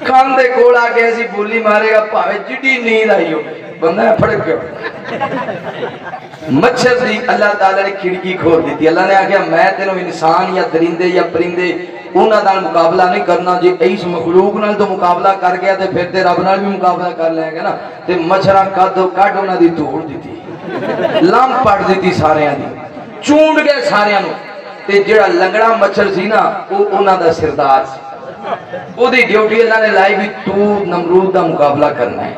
کان دے کول آ کے ایسی بولی مارے گا پاوے جڈی نیند آئی ہو بندہ ہے پھڑک گیا مچھر دی اللہ تعالیٰ نے کھڑکی کھول دیتی اللہ نے آگیا میں تینوں انسان یا درندے یا پرندے انہاں نال مقابلہ نہیں کرنا جی ایس مخلوق نال تو مقابلہ کر گیا تے پھر تے رب نال بھی مقابلہ کر لیں گے نا تے مچھراں کڈ انہاں دی توڑ دیتی لام پڑ دیتی سارے دی چونڈ گئے سارے نو تے جڑا لنگڑا مچھر سی نا وہ انہاں دا سردار سی وہ دی ڈیوٹی اللہ نے لائی بھی تو نمرود دا مقابلہ کرنا ہے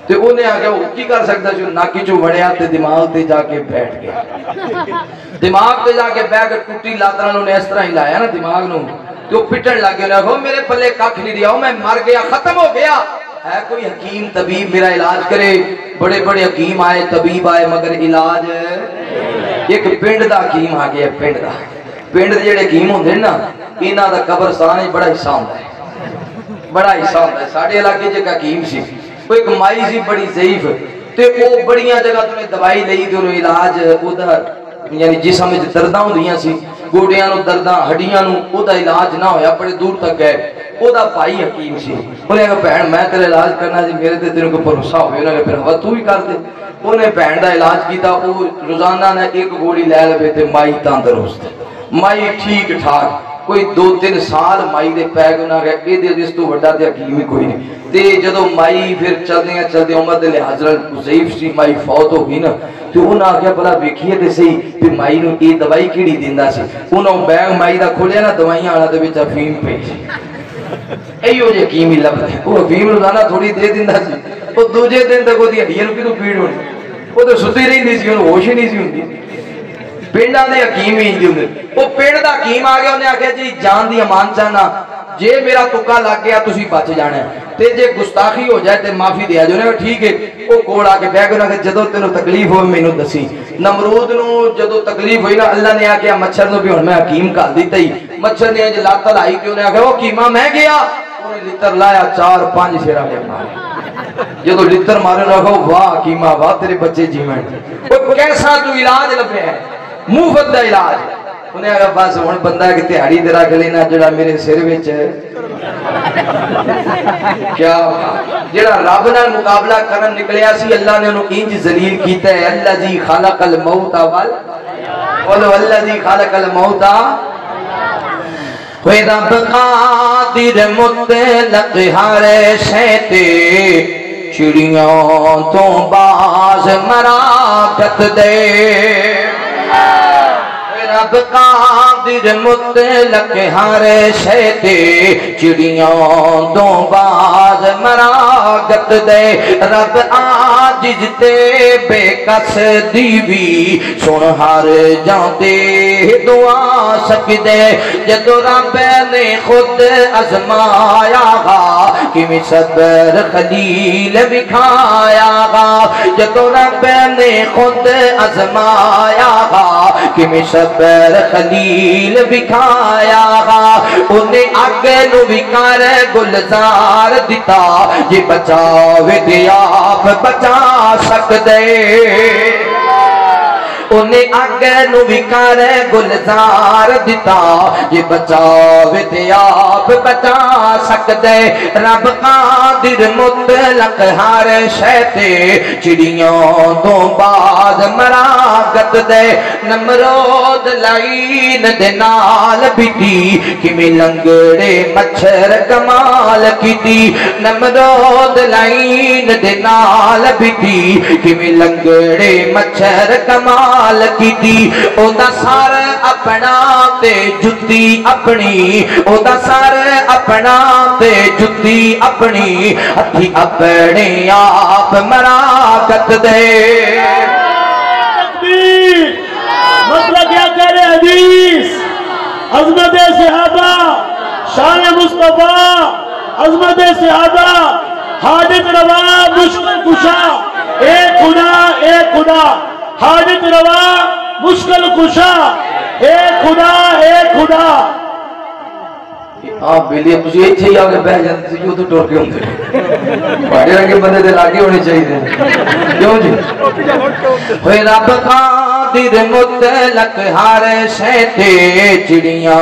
تے انہیں آگیا وہ کی کر سکتا جو ناکی جو وڑیا تے دماغ تے جا کے بیٹھ گیا دماغ تے جا کے بیٹھ کے ٹوٹی لاتران انہیں اس طرح ہی لایا نا دماغ نو تو پٹن لگے انہیں کہو میرے پلے کاکھ نہیں دیا میں مر گیا ختم ہو گیا ہے کوئی حکیم طبیب میرا علاج کرے بڑے بڑے حکیم آئے طبیب آئے مگر علاج ایک پنڈ دا حکیم آگیا پنڈ دا پنڈ دے جڑے حکیم ہوندے نا انہاں دا قبرستان بڑا حصہ ہوندا ہے بڑا حصہ ہوندا ہے ساڈے علاقے چ حکیم سی وہ ایک مائی سی بڑی ضعیف تے او بڑیاں جگہ تو نے دوائی لئی تے انہوں علاج اودا یعنی جسم وچ درداں ہوندیاں سی گوڈیاں نو درداں ہڈیاں نو اودا علاج نہ ہویا بڑے دور تک گئے اودا بھائی حکیم سی انہیں کہا بہن میں تیرا علاج کرنا جی میرے تے تیرے کو بھروسہ ہوئے انہوں نے پھر ہوا تو ہی کر دے انہیں بہن دا علاج کیتا وہ روزانہ نے ایک گوڑی لے لے تے مائی تندرست مائی ٹھیک ٹھاک کوئی 2-3 سال مائی دے پیگ نہ گئے اے دے جس تو وڈا تے حکیم ہی کوئی نہیں تے جدو مائی پھر چلدے عمر دے لحاظ ضعیف سی مائی فوت ہو گئی نا تو انہاں آگیا بلا ویکھیے تے صحیح پھر مائی نو اے دوائی کیڑی دیندا سی انہوں بیگ مائی دا کھولیا نا دوائیاں آنا دے وچ افیم پئی ایو جے حکیم ہی لبدے وہ افیم روزانہ تھوڑی دے دیندا سی وہ دوجے دن تک وہ دی ہڈیاں نو کیوں پیڑ ہونی وہ تو ستی رہندی سی انہوں ہوش ہی نہیں سی ہوندی پنڈا دے حکیم ہی ہندی ہوندے وہ پنڈ دا حکیم آگیا انہیں آگیا جی جان دی امان چاہنا جے میرا تکا لگ گیا تسی بچ جانا ہے تے جے گستاخی ہو جائے تے معافی دیا جو نے ٹھیک ہے وہ کوڑ آ کے بیٹھ گیا کہ جدو تینوں تکلیف ہوئے مینوں دسی نمرود نو جدو تکلیف ہوئی نا اللہ نے آکیا مچھر نو بھی ہن میں حکیم کر دیتا ہی مچھر نے جے لات لائی تے انہیں آکھیا وہ حکیمہ میں گیا انہیں لتر لایا 4-5 شیرا لے مارے جدو لتر مارے نہ کہو واہ حکیمہ واہ تیرے بچے جیویں وہ کیسا تو علاج لبے ہے مفت دا علاج انہیں آگا بس ہون بندہ کہ تیاری دے رکھ لینا جڑا میرے سر وچ ہے کیا جڑا رب نال مقابلہ کرن نکلیا سی اللہ نے انہوں انج ذلیل کیتا ہے الذی خلق الموت ولو الذی خلق الموت کوئی رب قادر مطلق ہر شے تے چڑیوں تو باز مراقت دے رب قادر مطلق ہر شے تے چڑیوں تو باز مراقت دے رب عاجز تے بے کس دیوی سن ہر جاندے دعا سکدے جدو رب نے خود ازمایا گا کہ صبر خلیل بکھایا گا جدو رب نے خود ازمایا گا کہ صبر خلیل بکھایا گا انہیں آگے نو بکار گلزار دیتا یہ بچاوے دے آپ بچا سکدے انہیں آگے نو بکار گلزار دیتا یہ بچاوے دے آپ بچا سکدے رب قادر مطلق ہر شے تے چڑیوں تو باز مراقت دے نمرود لائن دے نال بیتی کمی لنگڑے مچھر کمال کیتی نمرود لائن دے نال بیتی کمی لنگڑے مچھر کمال کیتی او دا سار اپنا تے جتی اپنی او دا سار اپنا تے جتی اپنی ہتھی اپنے آپ مراقت دے مسئلہ کیا کرے حدیث عظمت صحابہ شان مصطفیٰ عظمت صحابہ حاجت روا مشکل کشا ایک خدا حاجت روا مشکل کشا ایک خدا ہاں بلی تسی ایتھے ہی آ کے بیٹھ جاندے سی جو تو ٹر کے ہوندے بڑے رنگے بندے دے لاگے ہونے چاہیے کیوں جی ہوئے رب قادر مطلق ہر شے تے چڑیاں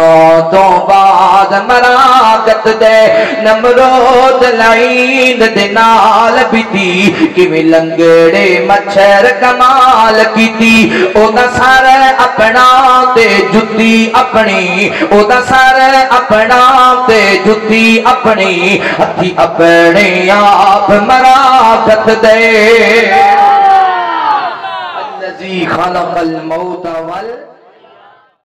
تو بعد مراقت دے نمرود لائن دے نال بیتی کیویں لنگڑے مچھر کمال کیتی او دا سر اپنا تے جُتی اپنی او دا سر اپنا تے جُتی اپنی ہتھی اپنے آپ مراقت دے الذی خلق الموت وال